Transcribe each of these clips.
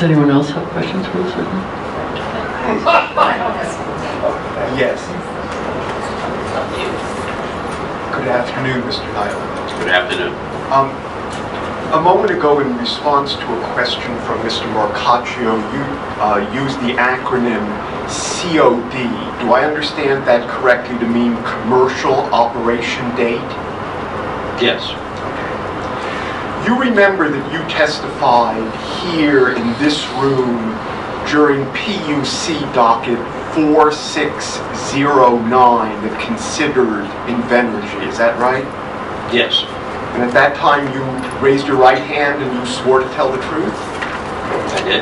Does anyone else have questions for this? Yes. Good afternoon, Mr. Niland. Good afternoon. A moment ago, in response to a question from Mr. Marcaccio, you used the acronym COD. Do I understand that correctly to mean Commercial Operation Date? Yes. Okay. You remember that you testified here in this room during PUC docket 4609 that considered Invenergy, is that right? Yes. And at that time you raised your right hand and you swore to tell the truth? I did.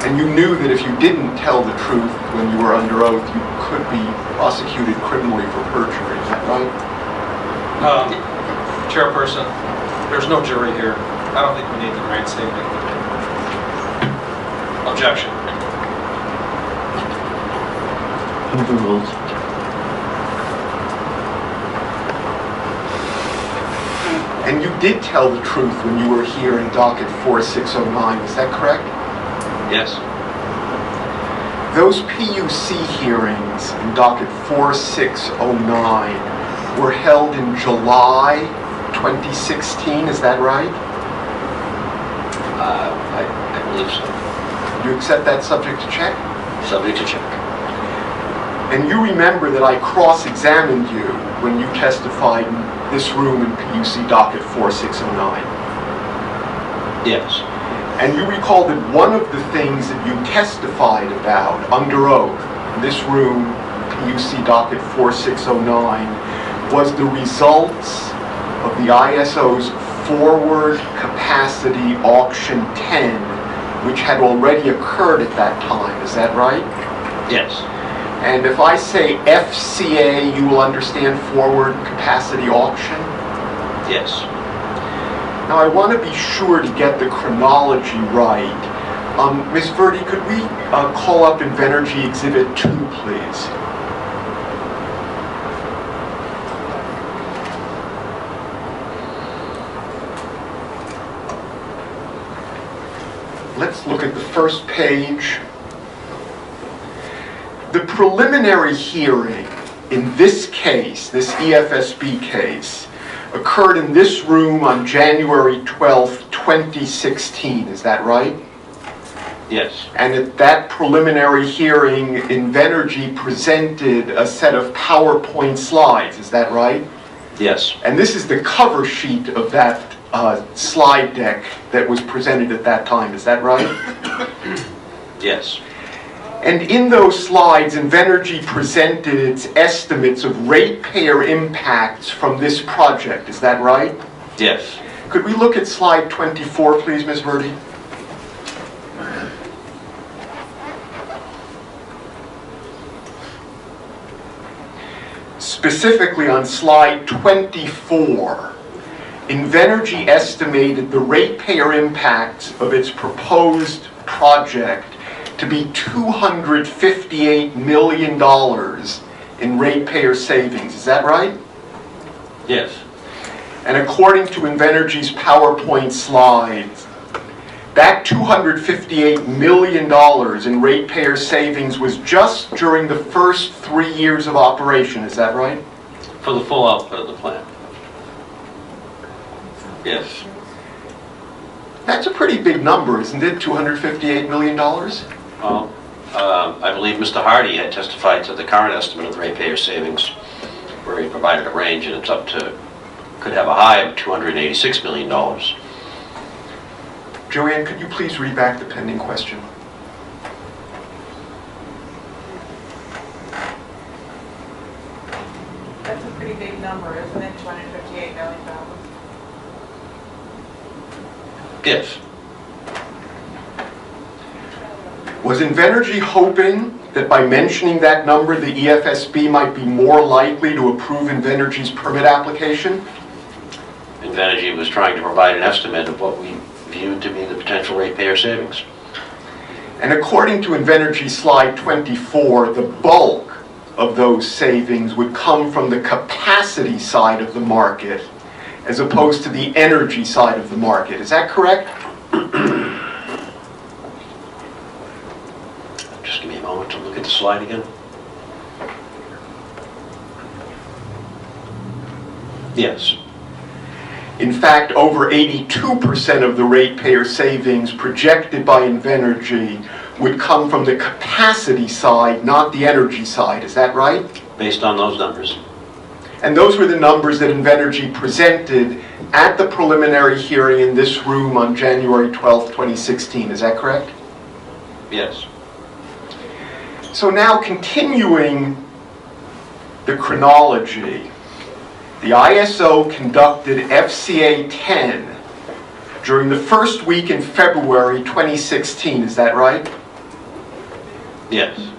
And you knew that if you didn't tell the truth when you were under oath, you could be prosecuted criminally for perjury, is that right? Chairperson, there's no jury here. I don't think we need the grant statement. Objection. Overruled. And you did tell the truth when you were here in docket 4609, is that correct? Yes. Those PUC hearings in docket 4609 were held in July 2016, is that right? I believe so. You accept that subject to check? Subject to check. And you remember that I cross-examined you when you testified in this room in PUC docket 4609. Yes. And you recall that one of the things that you testified about under oath in this room, PUC docket 4609, was the results of the ISO's Forward Capacity Auction 10, which had already occurred at that time. Is that right? Yes. And if I say FCA, you will understand Forward Capacity Auction? Yes. Now I want to be sure to get the chronology right. Ms. Verdi, could we call up Invenergy Exhibit 2, please? Let's look at the first page. The preliminary hearing in this case, this EFSB case, occurred in this room on January 12th, 2016. Is that right? Yes. And at that preliminary hearing, Invenergy presented a set of PowerPoint slides. Is that right? Yes. And this is the cover sheet of that slide deck that was presented at that time. Is that right? Yes. And in those slides, Invenergy presented its estimates of ratepayer impacts from this project. Is that right? Yes. Could we look at slide 24, please, Ms. Verdi? Specifically on slide 24, Invenergy estimated the ratepayer impacts of its proposed project to be $258 million in ratepayer savings. Is that right? Yes. And according to Invenergy's PowerPoint slides, that $258 million in ratepayer savings was just during the first 3 years of operation. Is that right? For the full output of the plant. Yes. That's a pretty big number, isn't it? $258 million? Well, I believe Mr. Hardy had testified to the current estimate of the ratepayer savings, where he provided a range, and it's up to, could have a high of $286 million. Joanne, could you please read back the pending question? That's a pretty big number, isn't it? $258 million. Yes. Was Invenergy hoping that by mentioning that number, the EFSB might be more likely to approve Invenergy's permit application? Invenergy was trying to provide an estimate of what we viewed to be the potential ratepayer savings. And according to Invenergy slide 24, the bulk of those savings would come from the capacity side of the market as opposed to the energy side of the market. Is that correct? slide again? Yes. In fact, over 82% of the ratepayer savings projected by Invenergy would come from the capacity side, not the energy side. Is that right? Based on those numbers. And those were the numbers that Invenergy presented at the preliminary hearing in this room on January 12, 2016. Is that correct? Yes. So now, continuing the chronology, the ISO conducted FCA 10 during the first week in February 2016. Is that right? Yes.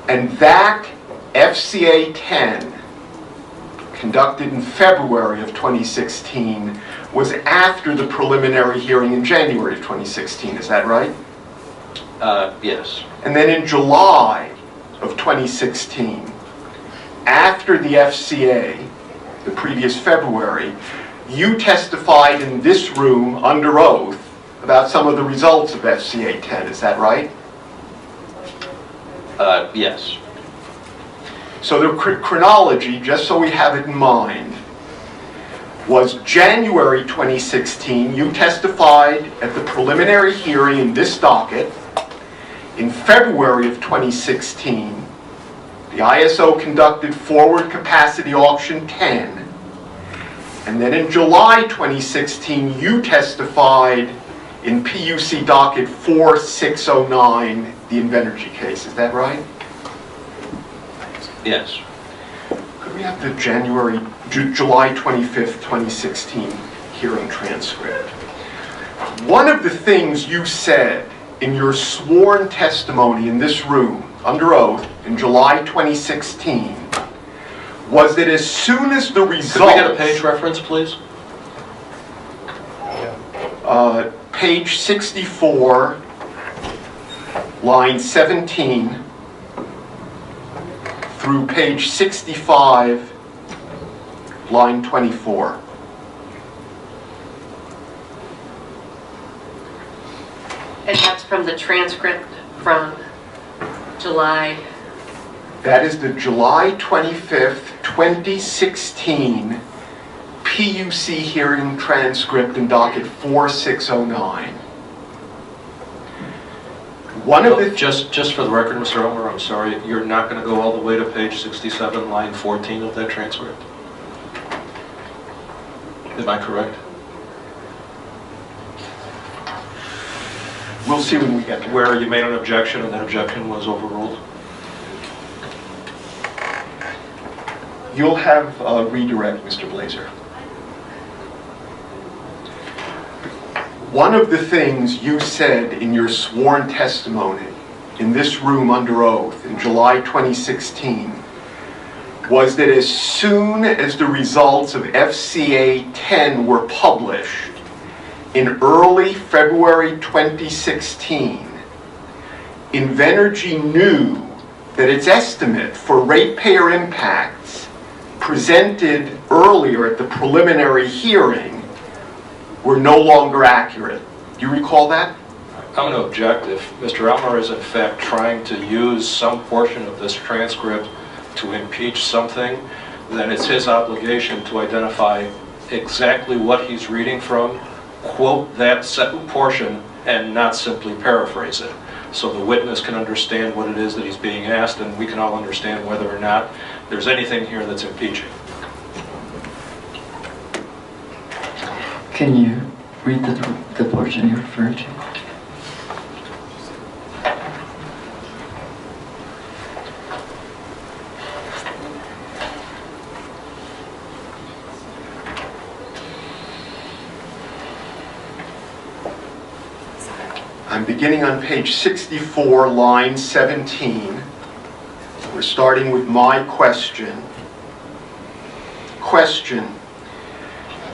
And that FCA 10, conducted in February of 2016, was after the preliminary hearing in January of 2016. Is that right? Yes. And then in July of 2016, after the FCA, the previous February, you testified in this room under oath about some of the results of FCA 10. Is that right? Yes. So the chronology, just so we have it in mind, was January 2016, you testified at the preliminary hearing in this docket. In February of 2016, the ISO conducted Forward Capacity Auction 10. And then in July 2016, you testified in PUC docket 4609, the Invenergy case. Is that right? Yes. Could we have the July 25th, 2016 hearing transcript? One of the things you said in your sworn testimony in this room, under oath, in July 2016, was that as soon as the results... Could we get a page reference, please? Page 64, line 17, through page 65, line 24. And that's from the transcript from July. That is the July 25th, 2016 PUC hearing transcript in docket 4609. One of the... Just for the record, Mr. Elmer, I'm sorry, you're not going to go all the way to page 67, line 14 of that transcript? Am I correct? We'll see when we get there. Where you made an objection and that objection was overruled? You'll have a redirect, Mr. Blazer. One of the things you said in your sworn testimony in this room under oath in July 2016 was that as soon as the results of FCA 10 were published in early February 2016, Invenergy knew that its estimate for ratepayer impacts presented earlier at the preliminary hearing were no longer accurate. Do you recall that? I'm going to object. If Mr. Elmer is in fact trying to use some portion of this transcript to impeach something, then it's his obligation to identify exactly what he's reading from, quote that portion, and not simply paraphrase it, so the witness can understand what it is that he's being asked, and we can all understand whether or not there's anything here that's impeaching. Can you read the portion you referred to? I'm beginning on page 64, line 17. We're starting with my question. Question.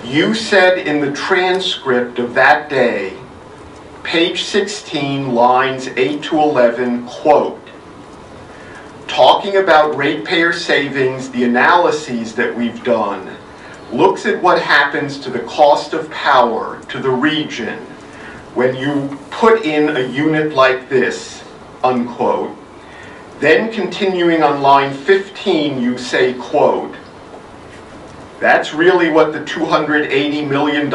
You said in the transcript of that day, page 16, lines 8 to 11, quote, talking about ratepayer savings, the analyses that we've done looks at what happens to the cost of power to the region when you put in a unit like this, unquote, Then continuing on line 15, you say, quote, "That's really what the $280 million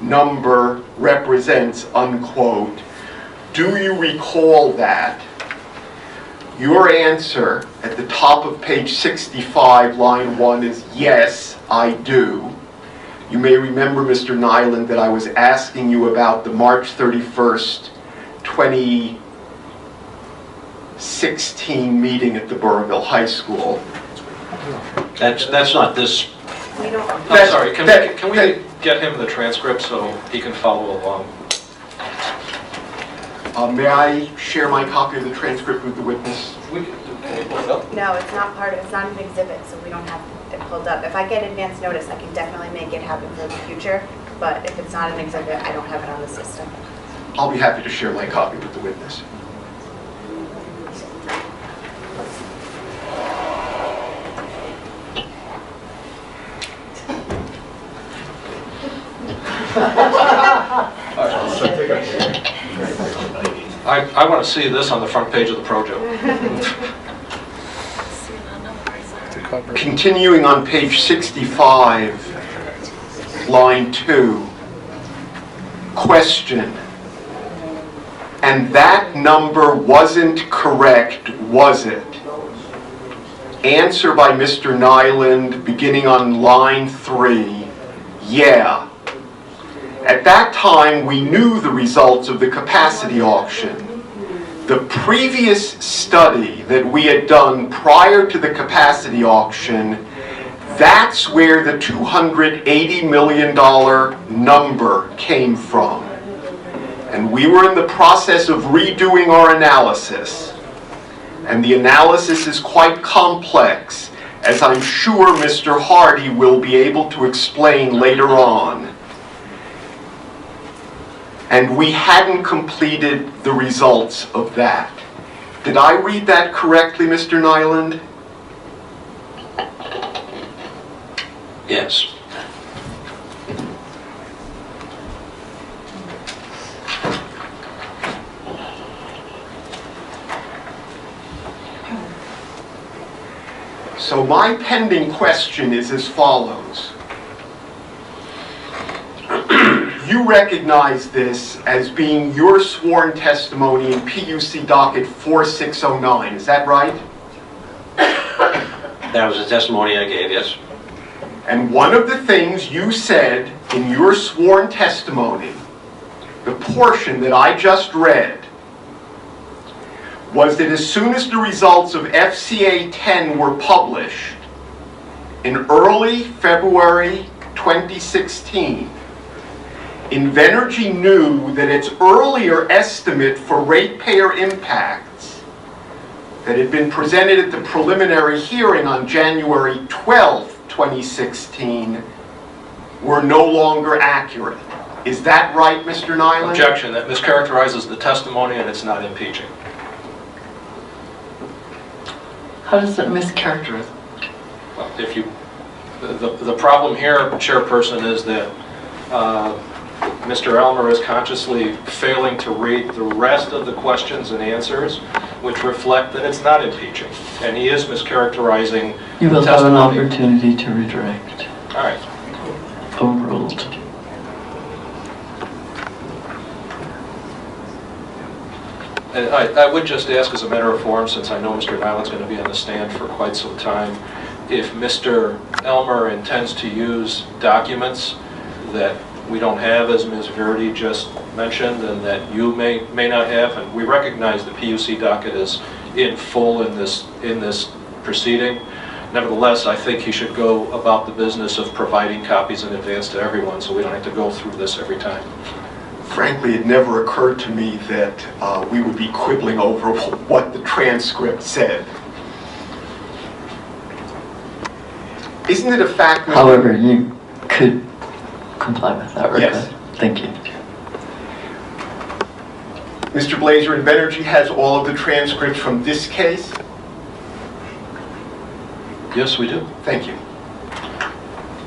number represents," unquote. Do you recall that? Your answer at the top of page 65, line 1 is, "Yes, I do." You may remember, Mr. Niland, that I was asking you about the March 31st, 2016 meeting at the Burrillville High School. That's not this. We don't. I'm sorry, can we get him the transcript so he can follow along? May I share my copy of the transcript with the witness? Can we pull it up? No, it's not it's not an exhibit, so we don't have it pulled up. If I get advance notice, I can definitely make it happen for the future, but if it's not an exhibit, I don't have it on the system. I'll be happy to share my copy with the witness. I want to see this on the front page of the project. Continuing on page 65, line 2, question, "And that number wasn't correct, was it?" Answer by Mr. Niland, beginning on line 3, "Yeah. At that time, we knew the results of the capacity auction. The previous study that we had done prior to the capacity auction, that's where the $280 million number came from. And we were in the process of redoing our analysis. And the analysis is quite complex, as I'm sure Mr. Hardy will be able to explain later on. And we hadn't completed the results of that." Did I read that correctly, Mr. Niland? Yes. So my pending question is as follows. You recognize this as being your sworn testimony in PUC docket 4609, is that right? That was the testimony I gave, yes. And one of the things you said in your sworn testimony, the portion that I just read, was that as soon as the results of FCA 10 were published in early February 2016, Invenergy knew that its earlier estimate for ratepayer impacts that had been presented at the preliminary hearing on January 12, 2016, were no longer accurate. Is that right, Mr. Niland? Objection, that mischaracterizes the testimony and it's not impeaching. How does it mischaracterize? Well, if you, the problem here, Chairperson, is that Mr. Elmer is consciously failing to read the rest of the questions and answers, which reflect that it's not impeaching, and he is mischaracterizing You will the have an testimony. opportunity to redirect. All right. Overruled. And I would just ask, as a matter of form, since I know Mr. Niland's going to be on the stand for quite some time, if Mr. Elmer intends to use documents that we don't have, as Ms. Verdi just mentioned, and that you may not have, and we recognize the PUC docket is in full in this proceeding. Nevertheless, I think he should go about the business of providing copies in advance to everyone, so we don't have to go through this every time. Frankly, it never occurred to me that we would be quibbling over what the transcript said. Isn't it a fact, Mr. However, you could comply with that request. Yes. Thank you. Mr. Blazer, Invenergy has all of the transcripts from this case? Yes, we do. Thank you.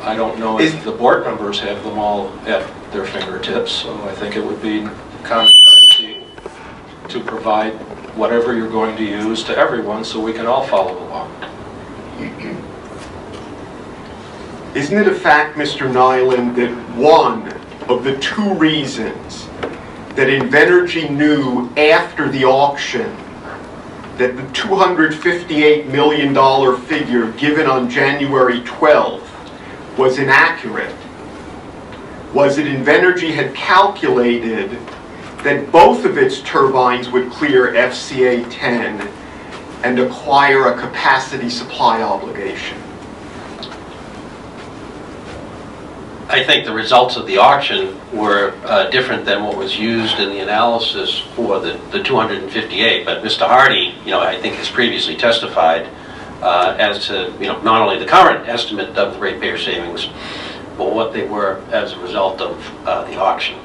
I don't know if the board members have them all at their fingertips, so I think it would be common courtesy to provide whatever you're going to use to everyone so we can all follow along. Isn't it a fact, Mr. Niland, that one of the two reasons that Invenergy knew after the auction that the $258 million figure given on January 12th was inaccurate was that Invenergy had calculated that both of its turbines would clear FCA 10 and acquire a capacity supply obligation? I think the results of the auction were different than what was used in the analysis for the 258. But Mr. Hardy, I think has previously testified as to, not only the current estimate of the ratepayer savings, but what they were as a result of the auction.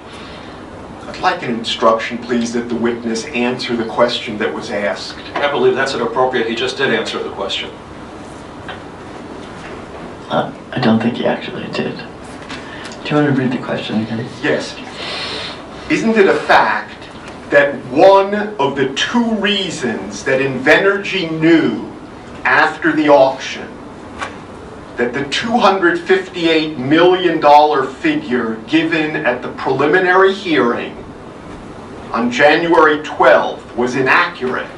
I'd like an instruction, please, that the witness answer the question that was asked. I believe that's inappropriate. He just did answer the question. I don't think he actually did. Do you want to read the question again? Yes. Isn't it a fact that one of the two reasons that Invenergy knew after the auction that the $258 million figure given at the preliminary hearing on January 12th was inaccurate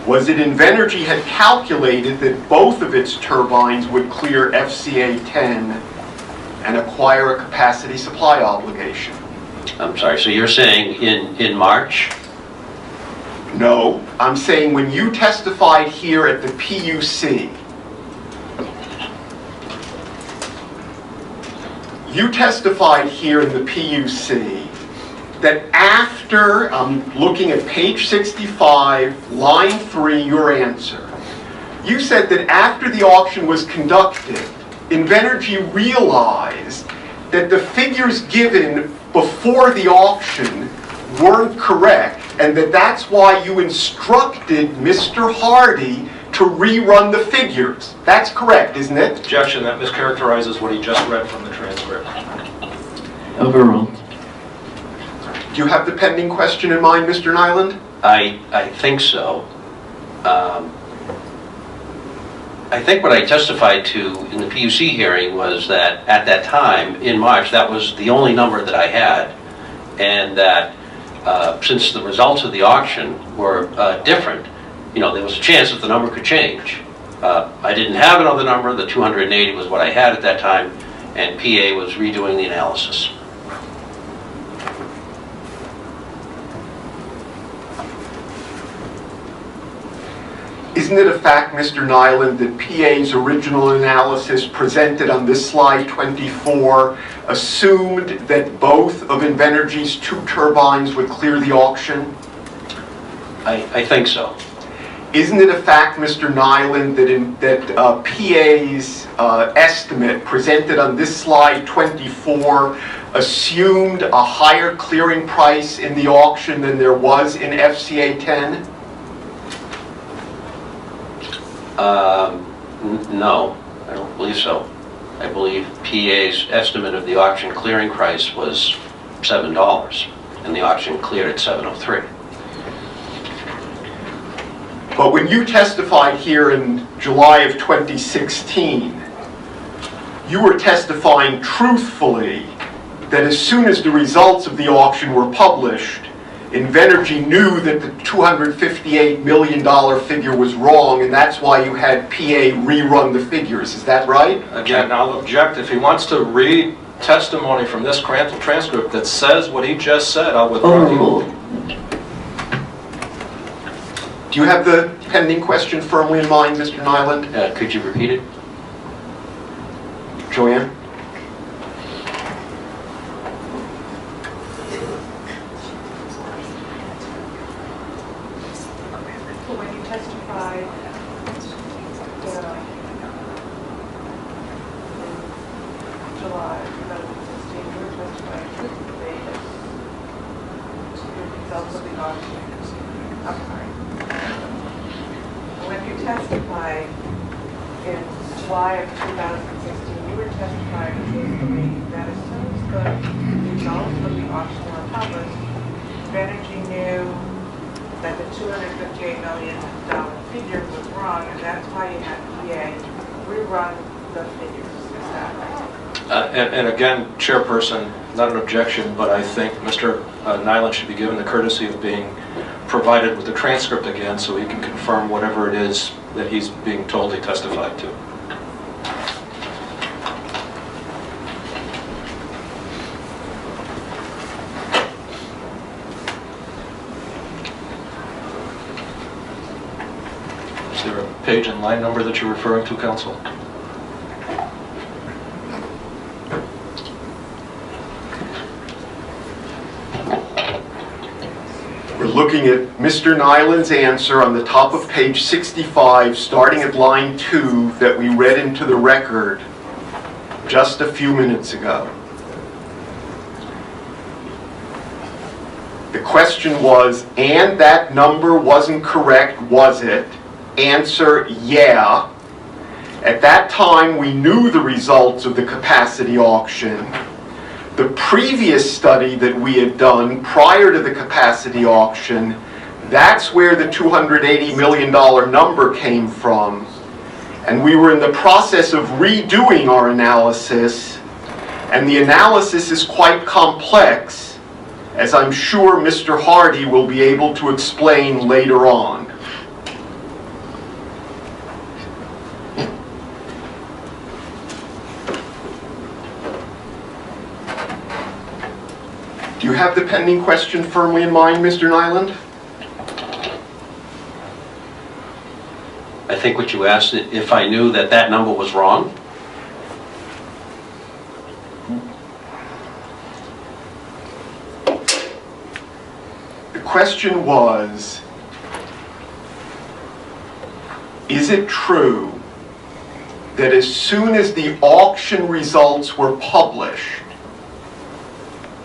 was that Invenergy had calculated that both of its turbines would clear FCA 10 and acquire a capacity supply obligation? I'm sorry, so you're saying in March? No, I'm saying when you testified here at the PUC, you testified here in the PUC that after, I'm looking at page 65, line 3, your answer, you said that after the auction was conducted, Invenergy realized that the figures given before the auction weren't correct, and that's why you instructed Mr. Hardy to rerun the figures. That's correct, isn't it? Objection, that mischaracterizes what he just read from the transcript. Overruled. Do you have the pending question in mind, Mr. Niland? I think so. I think what I testified to in the PUC hearing was that at that time, in March, that was the only number that I had, and that since the results of the auction were different, there was a chance that the number could change. I didn't have another number. The 280 was what I had at that time, and PA was redoing the analysis. Isn't it a fact, Mr. Niland, that PA's original analysis presented on this slide 24 assumed that both of Invenergy's two turbines would clear the auction? I think so. Isn't it a fact, Mr. Niland, that PA's estimate presented on this slide 24 assumed a higher clearing price in the auction than there was in FCA 10? No, I don't believe so. I believe PA's estimate of the auction clearing price was $7, and the auction cleared at $7.03. But when you testified here in July of 2016, you were testifying truthfully that as soon as the results of the auction were published, Invenergy knew that the $258 million figure was wrong, and that's why you had PA rerun the figures. Is that right? Again, I'll object. If he wants to read testimony from this transcript that says what he just said, I'll withdraw. Overruled. Do you have the pending question firmly in mind, Mr. Niland? Could you repeat it? Joanne? When you testified in July 2016, you were testifying truthfully to the results of the auction. I'm sorry. When you testified in July of 2016, you were testifying truthfully that as soon as the results of the auction were published, Invenergy knew $258 million figure was wrong, and that's why you had PA rerun the figures. Is that right? And again, Chairperson, not an objection, but I think Mr. Niland should be given the courtesy of being provided with the transcript again so he can confirm whatever it is that he's being told he testified to. Is there a page and line number that you're referring to, Counsel? We're looking at Mr. Niland's answer on the top of page 65, starting at line 2, that we read into the record just a few minutes ago. The question was, and that number wasn't correct, was it? Answer, yeah. At that time, we knew the results of the capacity auction. The previous study that we had done prior to the capacity auction, that's where the $280 million number came from. And we were in the process of redoing our analysis, and the analysis is quite complex, as I'm sure Mr. Hardy will be able to explain later on. Do you have the pending question firmly in mind, Mr. Niland? I think what you asked, if I knew that that number was wrong? The question was, is it true that as soon as the auction results were published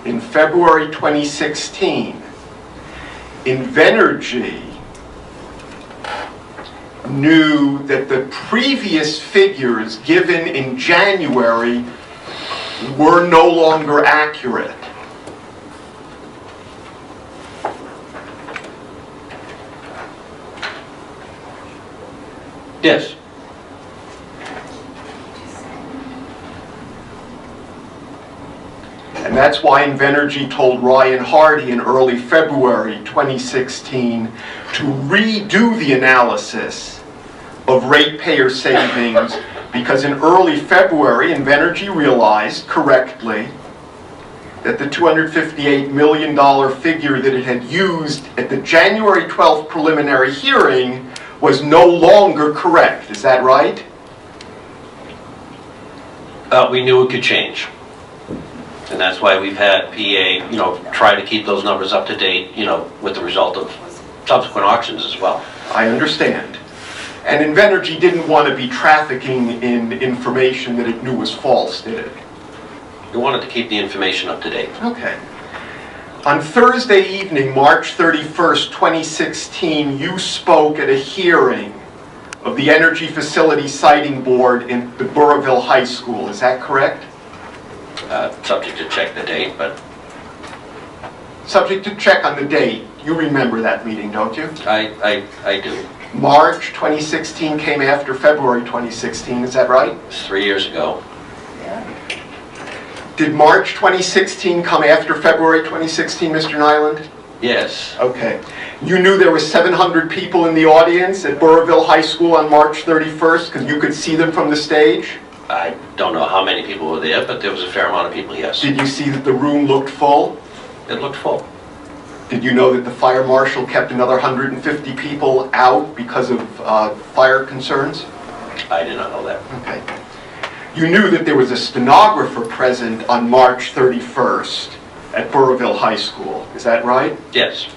in February 2016, Invenergy knew that the previous figures given in January were no longer accurate? Yes. And that's why Invenergy told Ryan Hardy in early February 2016 to redo the analysis of ratepayer savings, because in early February, Invenergy realized correctly that the $258 million figure that it had used at the January 12th preliminary hearing was no longer correct. Is that right? We knew it could change. And that's why we've had PA, try to keep those numbers up to date, with the result of subsequent auctions as well. I understand. And Invenergy didn't want to be trafficking in information that it knew was false, did it? We wanted to keep the information up to date. Okay. On Thursday evening, March 31st, 2016, you spoke at a hearing of the Energy Facility Siting Board in the Burrillville High School. Is that correct? Subject to check the date, but... Subject to check on the date. You remember that meeting, don't you? I do. March 2016 came after February 2016, is that right? It's 3 years ago. Did March 2016 come after February 2016, Mr. Niland? Yes. Okay. You knew there were 700 people in the audience at Burrillville High School on March 31st because you could see them from the stage? I don't know how many people were there, but there was a fair amount of people, yes. Did you see that the room looked full? It looked full. Did you know that the fire marshal kept another 150 people out because of fire concerns? I did not know that. Okay. You knew that there was a stenographer present on March 31st at Burrillville High School. Is that right? Yes.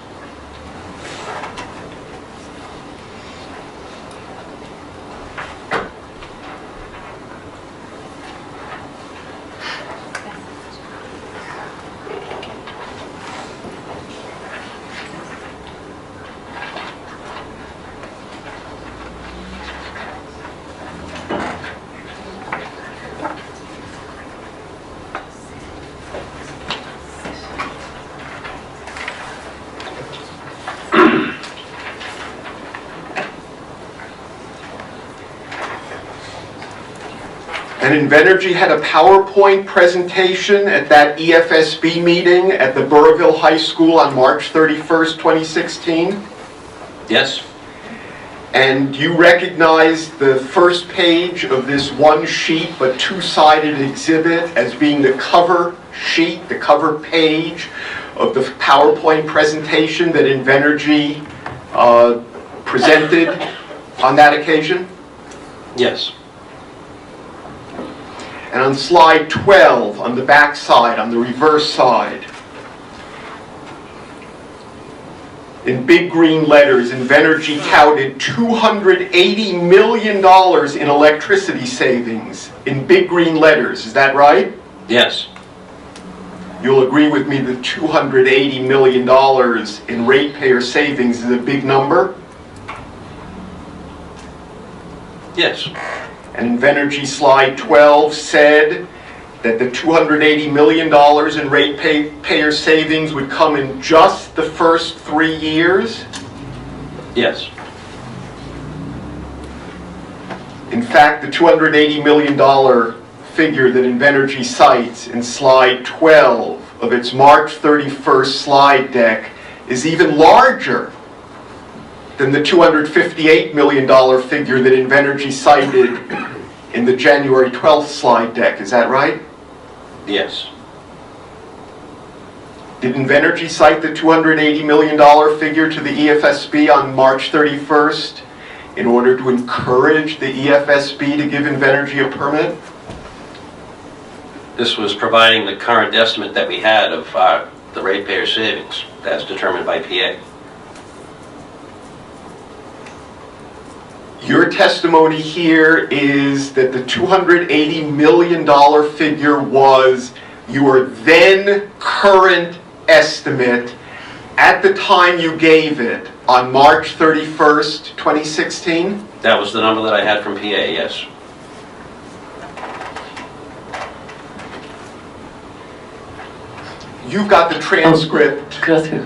And Invenergy had a PowerPoint presentation at that EFSB meeting at the Burrillville High School on March 31st, 2016. Yes? And you recognize the first page of this one sheet but two-sided exhibit as being the cover sheet, the cover page of the PowerPoint presentation that Invenergy presented on that occasion? Yes. And on slide 12, on the back side, on the reverse side, in big green letters, Invenergy touted $280 million in electricity savings, in big green letters. Is that right? Yes. You'll agree with me that $280 million in ratepayer savings is a big number? Yes. And Invenergy slide 12 said that the $280 million in ratepayer savings would come in just the first 3 years? Yes. In fact, the $280 million figure that Invenergy cites in slide 12 of its March 31st slide deck is even larger than the $258 million figure that Invenergy cited in the January 12th slide deck. Is that right? Yes. Did Invenergy cite the $280 million figure to the EFSB on March 31st in order to encourage the EFSB to give Invenergy a permit? This was providing the current estimate that we had of the ratepayer savings as determined by PA. Your testimony here is that the $280 million figure was your then current estimate at the time you gave it on March 31st, 2016? That was the number that I had from PA, yes. You've got the transcript. Could I ask you,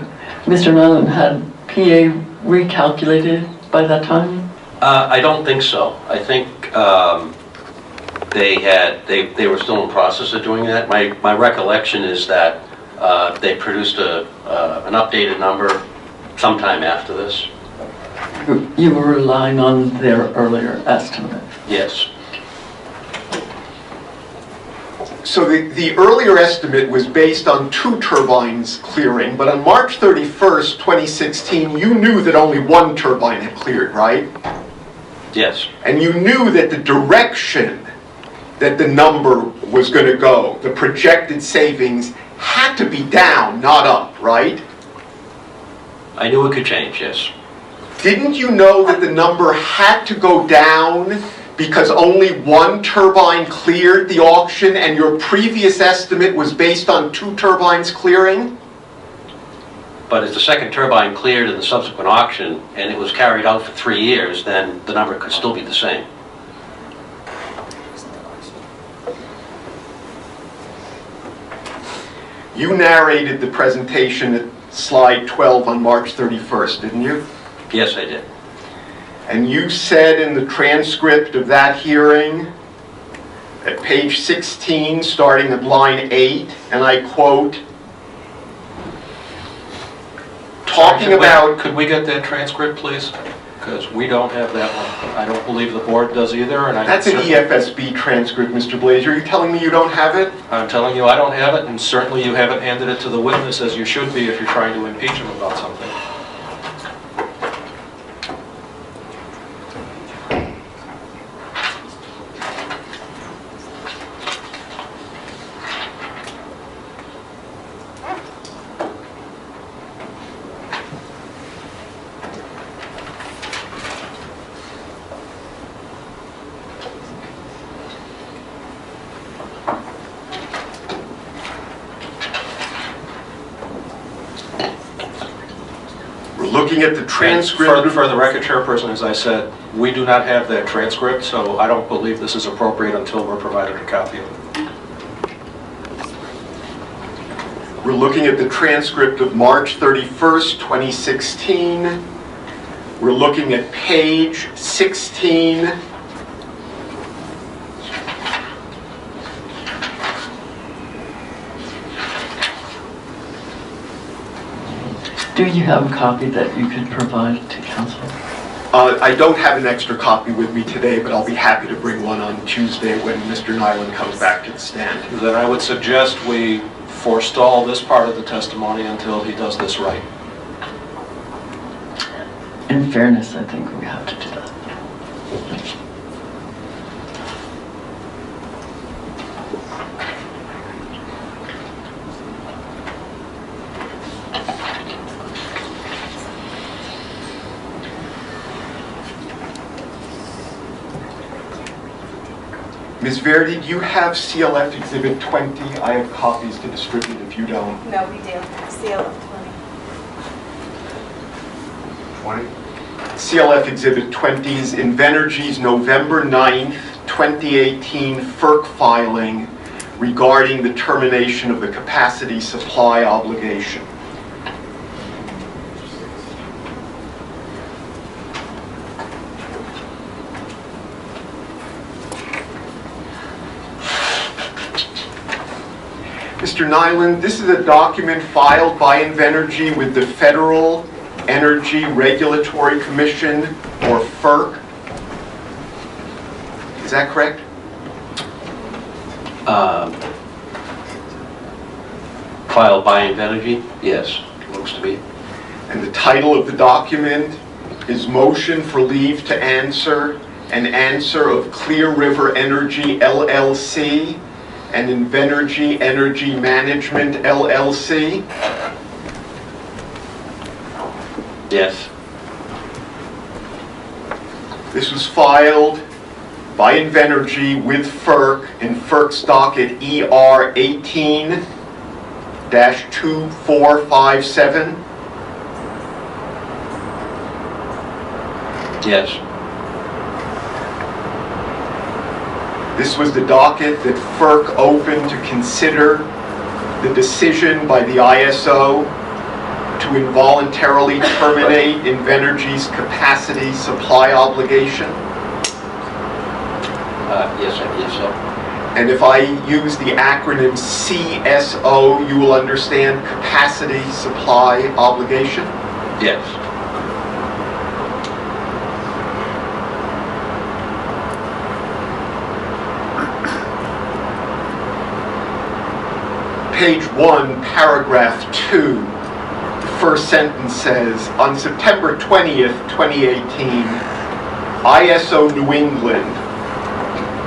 Mr. Niland, had PA recalculated by that time? I don't think so. I think they were still in the process of doing that. My recollection is that they produced an updated number sometime after this. You were relying on their earlier estimate? Yes. So the earlier estimate was based on 2 turbines clearing, but on March 31st, 2016, you knew that only 1 turbine had cleared, right? Yes. And you knew that the direction that the number was going to go, the projected savings, had to be down, not up, right? I knew it could change, yes. Didn't you know that the number had to go down because only 1 turbine cleared the auction and your previous estimate was based on 2 turbines clearing? But if the second turbine cleared in the subsequent auction and it was carried out for 3 years, then the number could still be the same. You narrated the presentation at slide 12 on March 31st, didn't you? Yes, I did. And you said in the transcript of that hearing, at page 16, starting at line 8, and I quote, talking about... Could we get that transcript, please? Because we don't have that one. I don't believe the board does either, and That's an EFSB transcript, Mr. Blazer. Are you telling me you don't have it? I'm telling you I don't have it, and certainly you haven't handed it to the witness as you should be if you're trying to impeach him about something. Looking at the transcript... For the record, Chairperson, as I said, we do not have that transcript, so I don't believe this is appropriate until we're provided a copy of it. We're looking at the transcript of March 31st, 2016. We're looking at page 16. Do you have a copy that you could provide to council? I don't have an extra copy with me today, but I'll be happy to bring one on Tuesday when Mr. Niland comes back to the stand. Then I would suggest we forestall this part of the testimony until he does this right. In fairness, I think we have to do that. Ms. Verdi, do you have CLF Exhibit 20? I have copies to distribute if you don't. No, we do. CLF 20. 20? CLF Exhibit 20 is Invenergy's November 9th, 2018 FERC filing regarding the termination of the capacity supply obligation. Mr. Niland, this is a document filed by Invenergy with the Federal Energy Regulatory Commission, or FERC. Is that correct? Filed by Invenergy? Yes, looks to be. And the title of the document is Motion for Leave to Answer, an answer of Clear River Energy, LLC, and Invenergy Energy Management, LLC. Yes. This was filed by Invenergy with FERC in FERC's docket ER 18-2457. Yes. This was the docket that FERC opened to consider the decision by the ISO to involuntarily terminate Invenergy's capacity supply obligation. Yes, I believe so. And if I use the acronym CSO, you will understand capacity supply obligation? Yes. Page 1, paragraph 2, the first sentence says, on September 20th, 2018, ISO New England,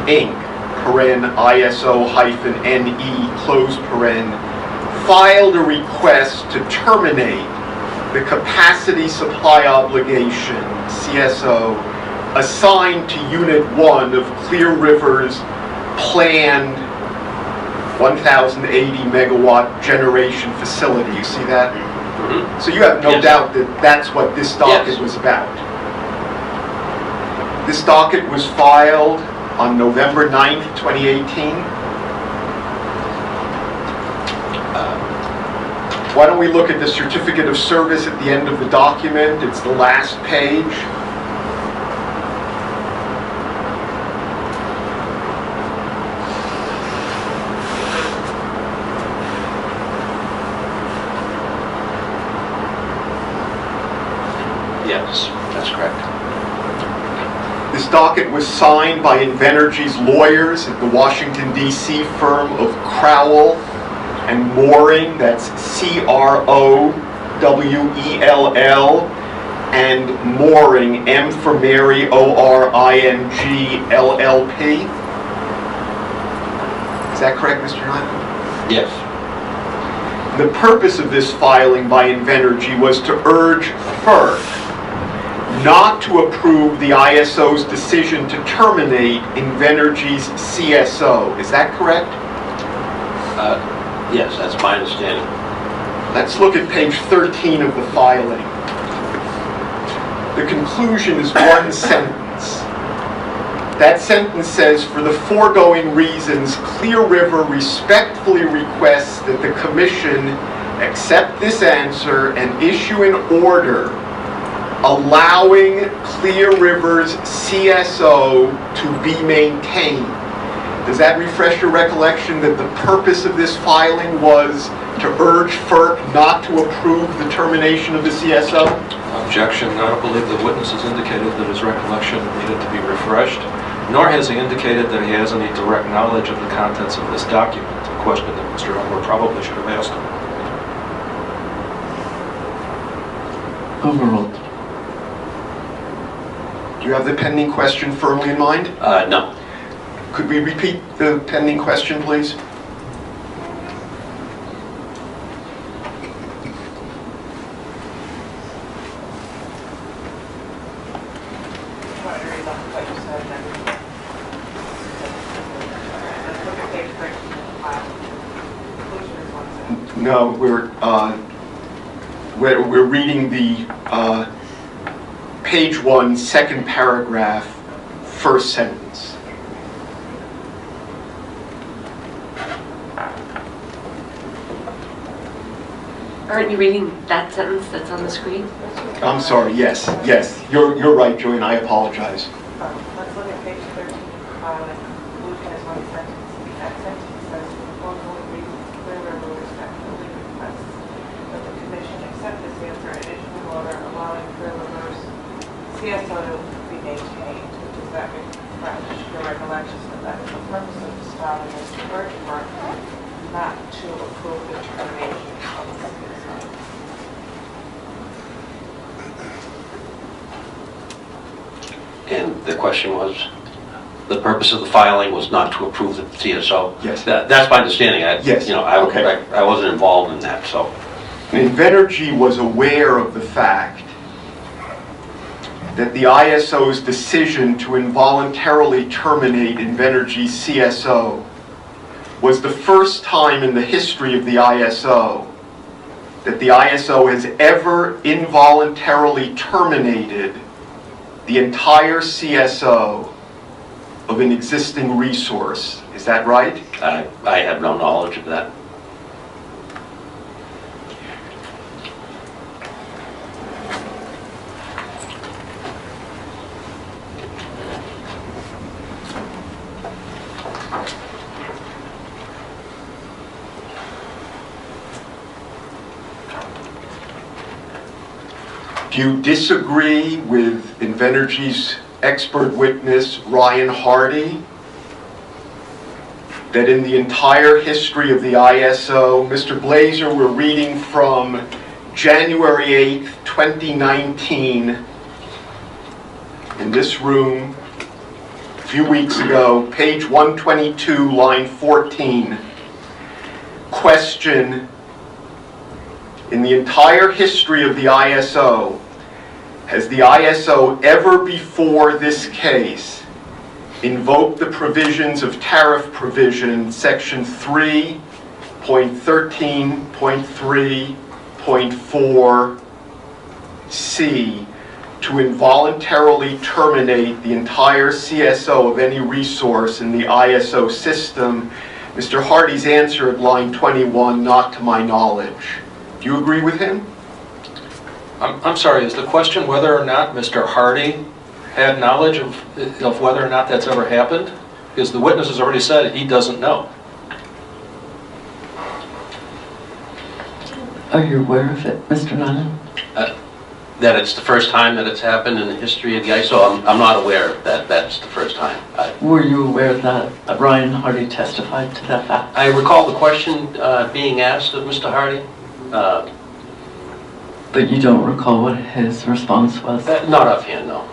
Inc., paren ISO-NE, close paren, filed a request to terminate the capacity supply obligation, CSO, assigned to Unit 1 of Clear River's planned 1,080 megawatt generation facility. You see that? Mm-hmm. So you have no doubt that that's what this docket was about. This docket was filed on November 9th, 2018. Why don't we look at the certificate of service at the end of the document? It's the last page. Yes, that's correct. This docket was signed by Invenergy's lawyers at the Washington, D.C. firm of Crowell and Mooring, that's C-R-O-W-E-L-L, and Mooring, M for Mary, O-R-I-N-G, L-L-P. Is that correct, Mr. Niland? Yes. The purpose of this filing by Invenergy was to urge FERC not to approve the ISO's decision to terminate Invenergy's CSO. Is that correct? Yes, that's my understanding. Let's look at page 13 of the filing. The conclusion is one sentence. That sentence says, for the foregoing reasons, Clear River respectfully requests that the Commission accept this answer and issue an order allowing Clear River's CSO to be maintained. Does that refresh your recollection that the purpose of this filing was to urge FERC not to approve the termination of the CSO? Objection. I don't believe the witness has indicated that his recollection needed to be refreshed, nor has he indicated that he has any direct knowledge of the contents of this document, a question that Mr. Elmer probably should have asked him. Overruled. Do you have the pending question firmly in mind? No. Could we repeat the pending question, please? Want to read off what you said and everything? Let's look at page 13 of the file. Conclusion is one sentence. No, we're reading the page 1, second paragraph, first sentence. Aren't you reading that sentence that's on the screen? I'm sorry, yes, you're right, Joanne, I apologize. Let's look at page 13 of the file, and conclusion is one sentence. That sentence says, "The foregoing reasons clear river respectfully requests that the commission accept this answer and issue an order allowing Clear River's CSO to be maintained." Does that refresh your recollection that that is the purpose of this filing is to urge FERC not to approve the termination of the CSO? And the question was, the purpose of the filing was not to approve the CSO? Yes. That's my understanding. Yes. Okay. I wasn't involved in that, so. Invenergy was aware of the fact that the ISO's decision to involuntarily terminate Invenergy's CSO was the first time in the history of the ISO that the ISO has ever involuntarily terminated the entire CSO of an existing resource. Is that right? I have no knowledge of that. Do you disagree with Invenergy's expert witness, Ryan Hardy, that in the entire history of the ISO, Mr. Blazer, we're reading from January 8th, 2019, in this room, a few weeks ago, page 122, line 14, question: in the entire history of the ISO, has the ISO ever before this case invoked the provisions of tariff provision section 3.13.3.4C to involuntarily terminate the entire CSO of any resource in the ISO system? Mr. Hardy's answer at line 21, not to my knowledge. Do you agree with him? I'm sorry, is the question whether or not Mr. Hardy had knowledge of whether or not that's ever happened? Because the witness has already said he doesn't know. Are you aware of it, Mr. Niland? That it's the first time that it's happened in the history of the ISO? I'm not aware that that's the first time. Were you aware that Ryan Hardy testified to that fact? I recall the question being asked of Mr. Hardy. But you don't recall what his response was? Not offhand, no.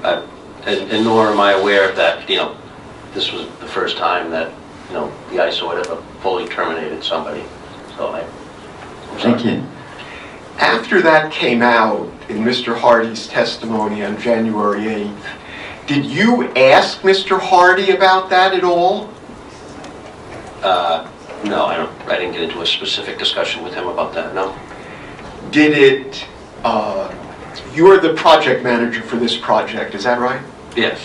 And nor am I aware that, this was the first time that, the ISO had ever fully terminated somebody. So Thank you. After that came out in Mr. Hardy's testimony on January 8th, did you ask Mr. Hardy about that at all? No, I didn't get into a specific discussion with him about that, no. Did it, you are the project manager for this project, is that right? Yes.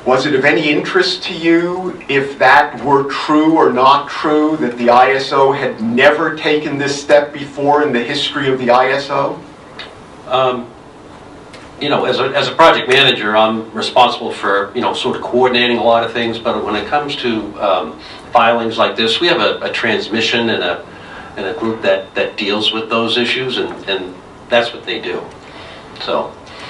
Was it of any interest to you if that were true or not true, that the ISO had never taken this step before in the history of the ISO? As a project manager, I'm responsible for, sort of coordinating a lot of things, but when it comes to filings like this, we have a transmission and and a group that deals with those issues, and that's what they do.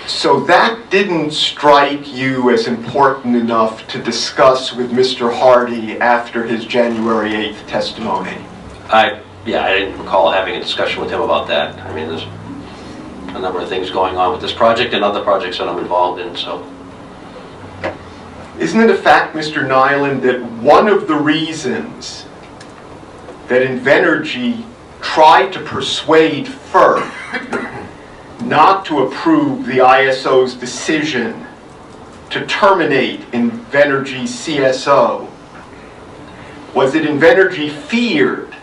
So that didn't strike you as important enough to discuss with Mr. Hardy after his January 8th testimony? I didn't recall having a discussion with him about that. I mean, there's a number of things going on with this project and other projects that I'm involved in, so. Isn't it a fact, Mr. Niland, that one of the reasons that Invenergy tried to persuade FERC not to approve the ISO's decision to terminate Invenergy's CSO was that Invenergy feared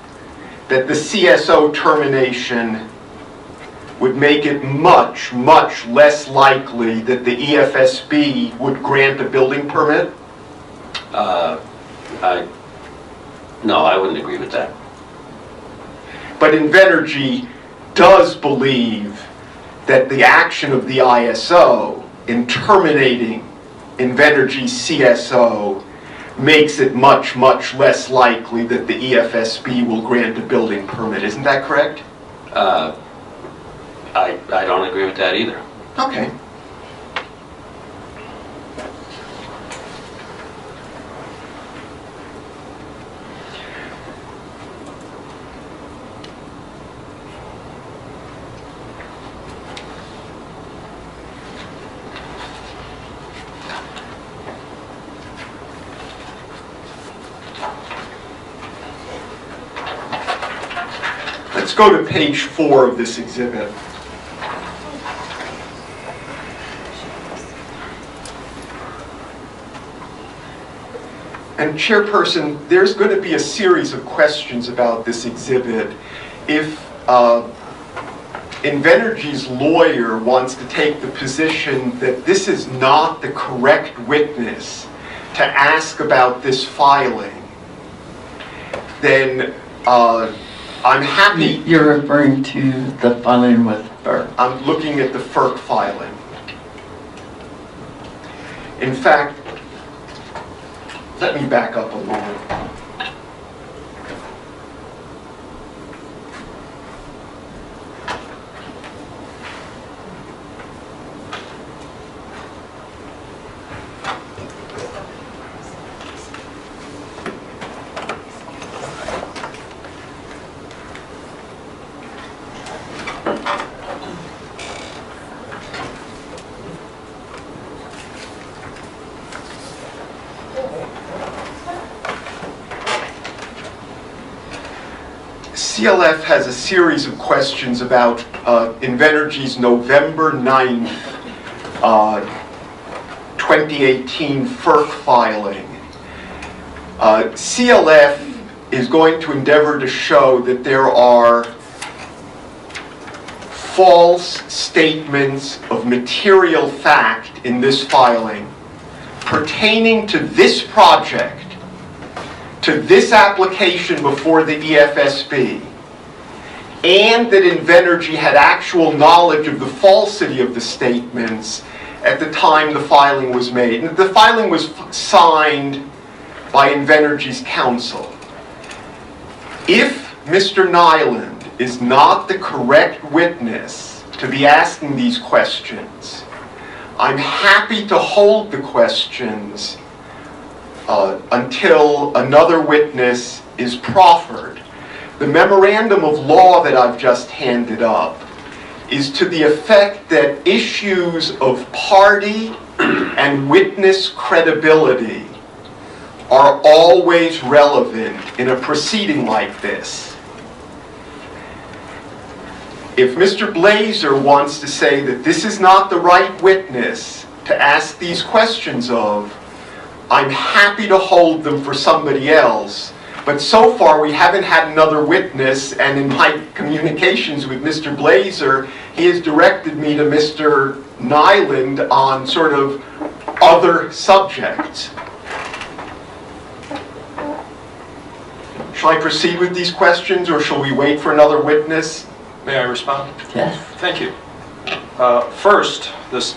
that the CSO termination would make it much, much less likely that the EFSB would grant a building permit? No, I wouldn't agree with that. But Invenergy does believe that the action of the ISO in terminating Invenergy's CSO makes it much, much less likely that the EFSB will grant a building permit. Isn't that correct? I don't agree with that either. Okay. Let's go to page 4 of this exhibit. And Chairperson, there's going to be a series of questions about this exhibit. If Invenergy's lawyer wants to take the position that this is not the correct witness to ask about this filing, then I'm happy. You're referring to the filing with FERC. I'm looking at the FERC filing. In fact, let me back up a moment. CLF has a series of questions about Invenergy's November 9th, 2018 FERC filing. CLF is going to endeavor to show that there are false statements of material fact in this filing pertaining to this project, to this application before the EFSB, and that Invenergy had actual knowledge of the falsity of the statements at the time the filing was made. And the filing was signed by Invenergy's counsel. If Mr. Niland is not the correct witness to be asking these questions, I'm happy to hold the questions until another witness is proffered. The memorandum of law that I've just handed up is to the effect that issues of party and witness credibility are always relevant in a proceeding like this. If Mr. Blazer wants to say that this is not the right witness to ask these questions of, I'm happy to hold them for somebody else. But so far, we haven't had another witness, and in my communications with Mr. Blazer, he has directed me to Mr. Niland on sort of other subjects. Shall I proceed with these questions, or shall we wait for another witness? May I respond? Yes. Thank you. First, this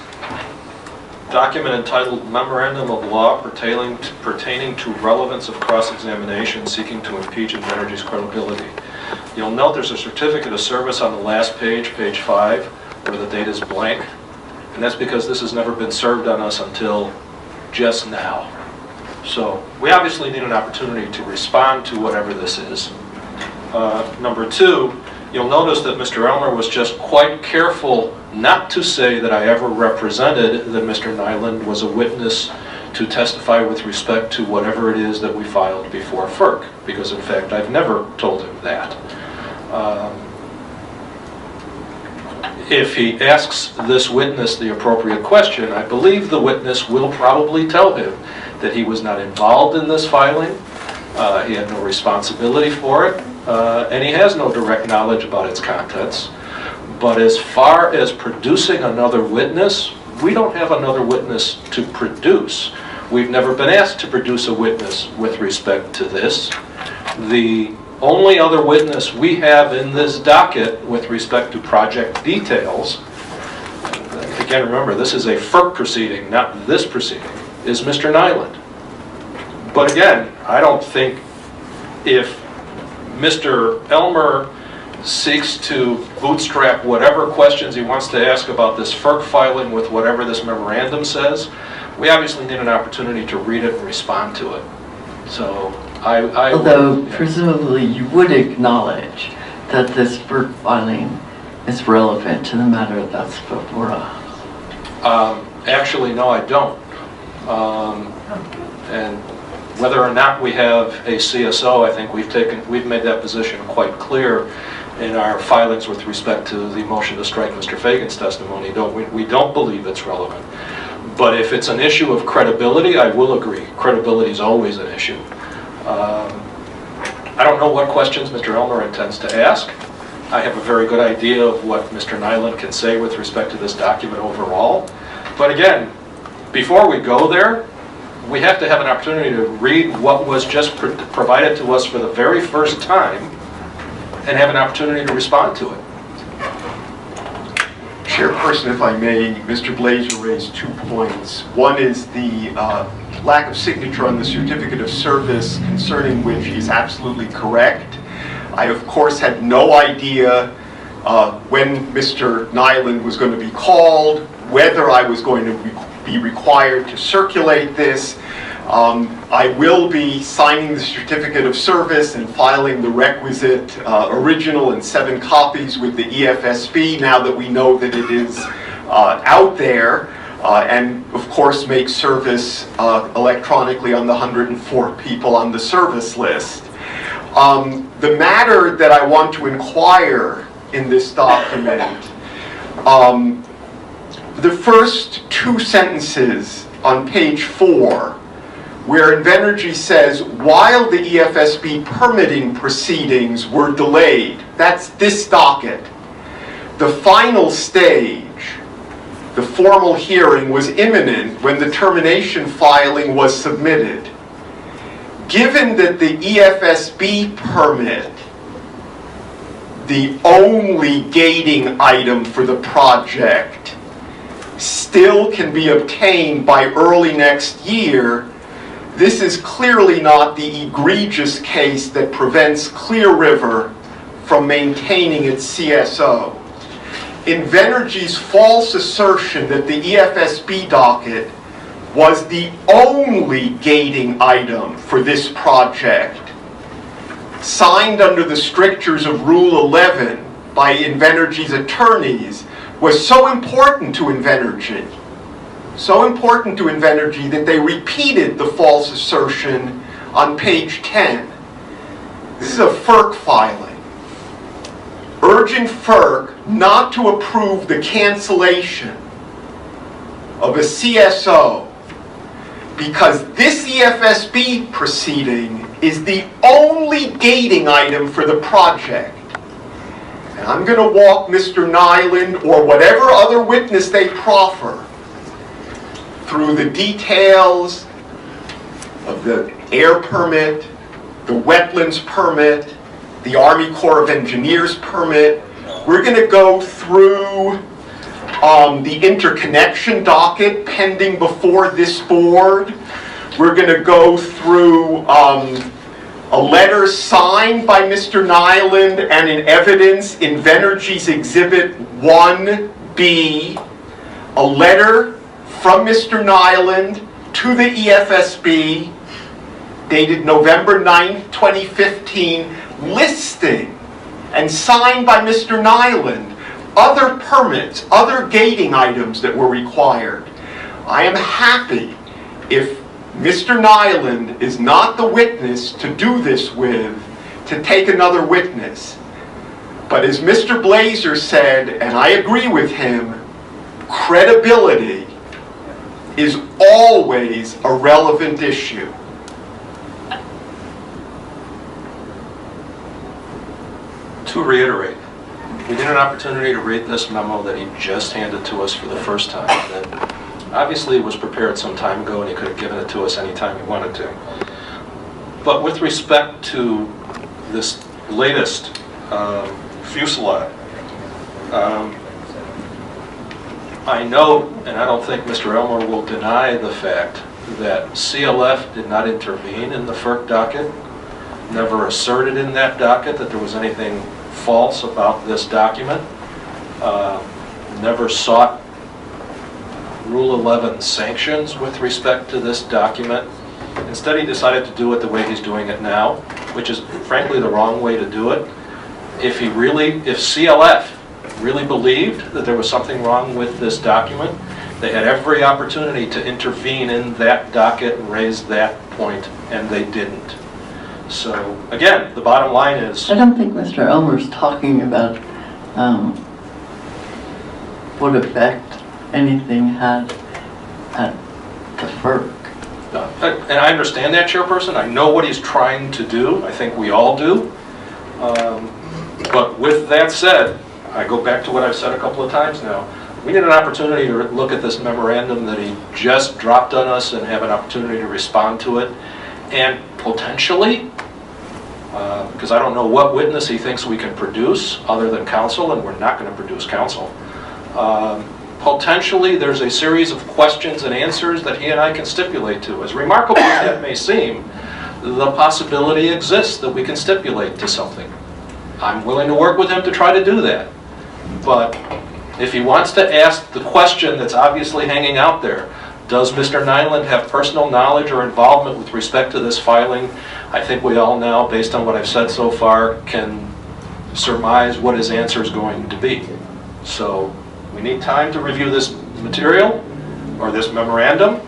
document entitled Memorandum of Law pertaining to relevance of cross-examination seeking to impeach Invenergy's credibility. You'll note there's a certificate of service on the last page, page 5, where the date is blank. And that's because this has never been served on us until just now. So we obviously need an opportunity to respond to whatever this is. Number 2, you'll notice that Mr. Elmer was just quite careful not to say that I ever represented that Mr. Niland was a witness to testify with respect to whatever it is that we filed before FERC, because in fact I've never told him that. If he asks this witness the appropriate question, I believe the witness will probably tell him that he was not involved in this filing, he had no responsibility for it, and he has no direct knowledge about its contents. But as far as producing another witness, we don't have another witness to produce. We've never been asked to produce a witness with respect to this. The only other witness we have in this docket with respect to project details, again remember this is a FERC proceeding, not this proceeding, is Mr. Niland. But again, I don't think if Mr. Elmer seeks to bootstrap whatever questions he wants to ask about this FERC filing with whatever this memorandum says, we obviously need an opportunity to read it and respond to it. So although presumably you would acknowledge that this FERC filing is relevant to the matter that's before us. Actually, no, I don't. And whether or not we have a CSO, I think we've made that position quite clear in our filings with respect to the motion to strike Mr. Fagan's testimony. We don't believe it's relevant. But if it's an issue of credibility, I will agree. Credibility is always an issue. I don't know what questions Mr. Elmer intends to ask. I have a very good idea of what Mr. Niland can say with respect to this document overall. But again, before we go there, we have to have an opportunity to read what was just provided to us for the very first time and have an opportunity to respond to it. Chairperson, if I may, Mr. Blazer raised 2 points. One is the lack of signature on the certificate of service, concerning which he's absolutely correct. I, of course, had no idea when Mr. Niland was going to be called, whether I was going to be required to circulate this. I will be signing the certificate of service and filing the requisite original and 7 copies with the EFSB now that we know that it is out there, and of course make service electronically on the 104 people on the service list. The matter that I want to inquire in this document, the first 2 sentences on page 4, where Invenergy says, while the EFSB permitting proceedings were delayed, that's this docket, the final stage, the formal hearing, was imminent when the termination filing was submitted. Given that the EFSB permit, the only gating item for the project, still can be obtained by early next year, this is clearly not the egregious case that prevents Clear River from maintaining its CSO. Invenergy's false assertion that the EFSB docket was the only gating item for this project, signed under the strictures of Rule 11 by Invenergy's attorneys, was so important to Invenergy, that they repeated the false assertion on page 10. This is a FERC filing, urging FERC not to approve the cancellation of a CSO because this EFSB proceeding is the only gating item for the project. And I'm going to walk Mr. Niland or whatever other witness they proffer through the details of the air permit, the wetlands permit, the Army Corps of Engineers permit. We're going to go through the interconnection docket pending before this board. We're going to go through a letter signed by Mr. Niland and in evidence Invenergy's Exhibit 1B, a letter from Mr. Niland to the EFSB dated November 9, 2015, listing and signed by Mr. Niland other permits, other gating items that were required. I am happy if Mr. Niland is not the witness to do this with, to take another witness. But as Mr. Blazer said, and I agree with him, credibility is always a relevant issue. To reiterate, we get an opportunity to read this memo that he just handed to us for the first time. That obviously was prepared some time ago and he could have given it to us anytime he wanted to. But with respect to this latest fusillade, I know, and I don't think Mr. Elmer will deny the fact that CLF did not intervene in the FERC docket, never asserted in that docket that there was anything false about this document, never sought Rule 11 sanctions with respect to this document. Instead, he decided to do it the way he's doing it now, which is frankly the wrong way to do it. If CLF really believed that there was something wrong with this document, they had every opportunity to intervene in that docket and raise that point, and they didn't. So, again, the bottom line is... I don't think Mr. Elmer's talking about what effect anything had at the FERC. And I understand that, Chairperson. I know what he's trying to do. I think we all do. But with that said, I go back to what I've said a couple of times now. We need an opportunity to look at this memorandum that he just dropped on us and have an opportunity to respond to it. And potentially, because I don't know what witness he thinks we can produce other than counsel, and we're not going to produce counsel. Potentially, there's a series of questions and answers that he and I can stipulate to. As remarkable as that may seem, the possibility exists that we can stipulate to something. I'm willing to work with him to try to do that. But if he wants to ask the question that's obviously hanging out there, does Mr. Niland have personal knowledge or involvement with respect to this filing? I think we all now, based on what I've said so far, can surmise what his answer is going to be. So we need time to review this material, or this memorandum,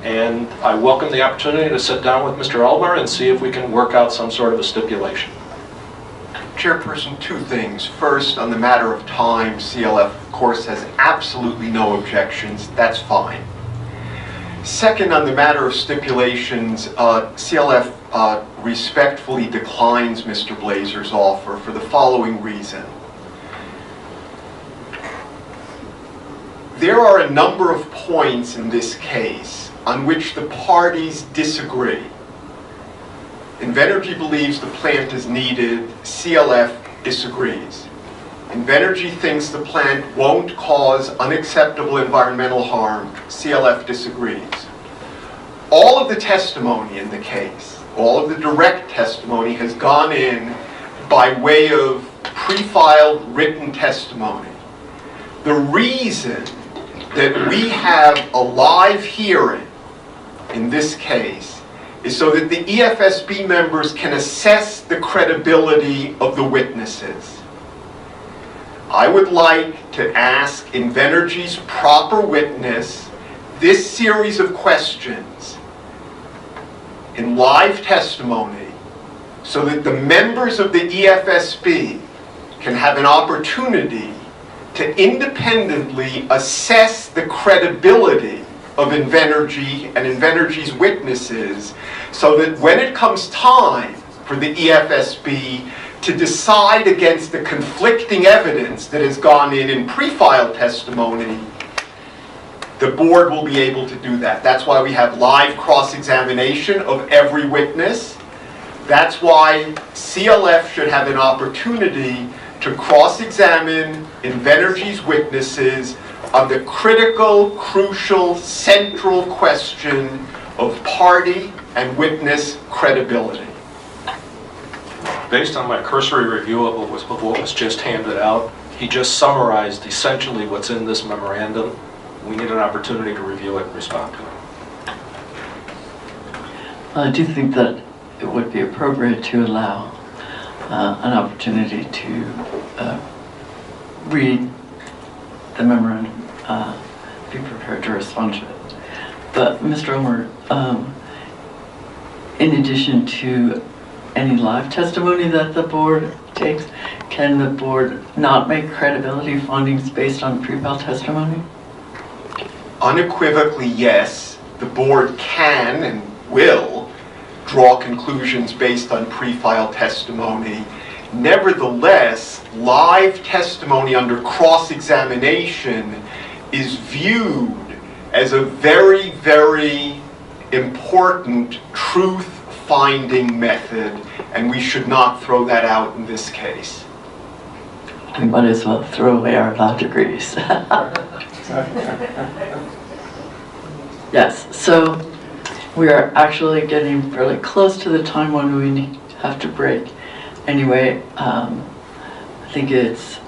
and I welcome the opportunity to sit down with Mr. Elmer and see if we can work out some sort of a stipulation. Chairperson, two things. First, on the matter of time, CLF, of course, has absolutely no objections. That's fine. Second, on the matter of stipulations, CLF respectfully declines Mr. Blazer's offer for the following reason. There are a number of points in this case on which the parties disagree. Invenergy believes the plant is needed, CLF disagrees. Invenergy thinks the plant won't cause unacceptable environmental harm, CLF disagrees. All of the testimony in the case, all of the direct testimony has gone in by way of pre-filed written testimony. The reason that we have a live hearing in this case is so that the EFSB members can assess the credibility of the witnesses. I would like to ask Invenergy's proper witness this series of questions in live testimony so that the members of the EFSB can have an opportunity to independently assess the credibility of Invenergy and Invenergy's witnesses, so that when it comes time for the EFSB to decide against the conflicting evidence that has gone in pre-filed testimony, the board will be able to do that. That's why we have live cross-examination of every witness. That's why CLF should have an opportunity to cross-examine Invenergy's witnesses on the critical, crucial, central question of party and witness credibility. Based on my cursory review of what was just handed out, he just summarized essentially what's in this memorandum. We need an opportunity to review it and respond to it. I do think that it would be appropriate to allow an opportunity to read the memorandum, be prepared to respond to it. But Mr. Elmer, in addition to any live testimony that the board takes, can the board not make credibility findings based on pre-file testimony? Unequivocally, yes. The board can and will draw conclusions based on pre-file testimony. Nevertheless, live testimony under cross-examination is viewed as a very, very important truth-finding method, and we should not throw that out in this case. We might as well throw away our law degrees. Yes, so we are actually getting fairly close to the time when we have to break. Anyway, I think it's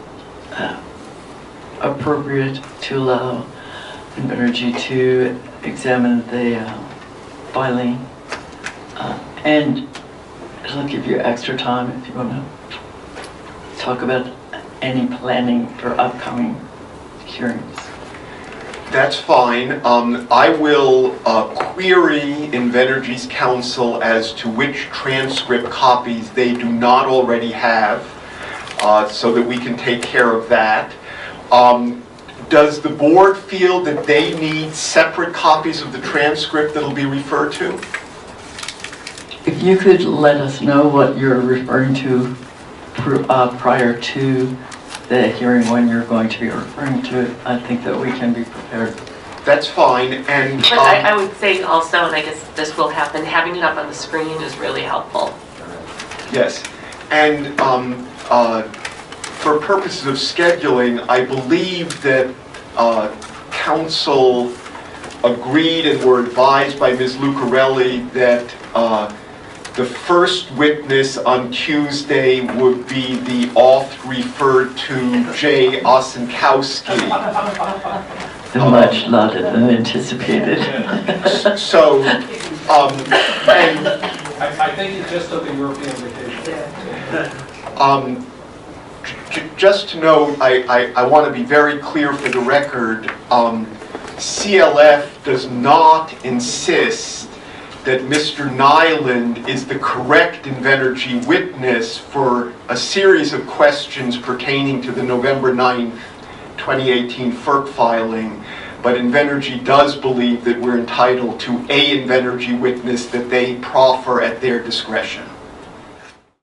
appropriate to allow Invenergy to examine the filing, and it'll give you extra time if you want to talk about any planning for upcoming hearings. That's fine. I will query Invenergy's counsel as to which transcript copies they do not already have, so that we can take care of that. Does the board feel that they need separate copies of the transcript that'll be referred to? If you could let us know what you're referring to prior to the hearing when you're going to be referring to it, I think that we can be prepared. That's fine, and... But I would say also, and I guess this will happen, having it up on the screen is really helpful. Yes, and for purposes of scheduling, I believe that council agreed and were advised by Ms. Lucarelli that the first witness on Tuesday would be the oft-referred to Jay Osenkowski. Much later than anticipated. So, and I think he just took a European vacation. just to note, I want to be very clear for the record, CLF does not insist that Mr. Niland is the correct Invenergy witness for a series of questions pertaining to the November 9th, 2018 FERC filing, but Invenergy does believe that we're entitled to a Invenergy witness that they proffer at their discretion.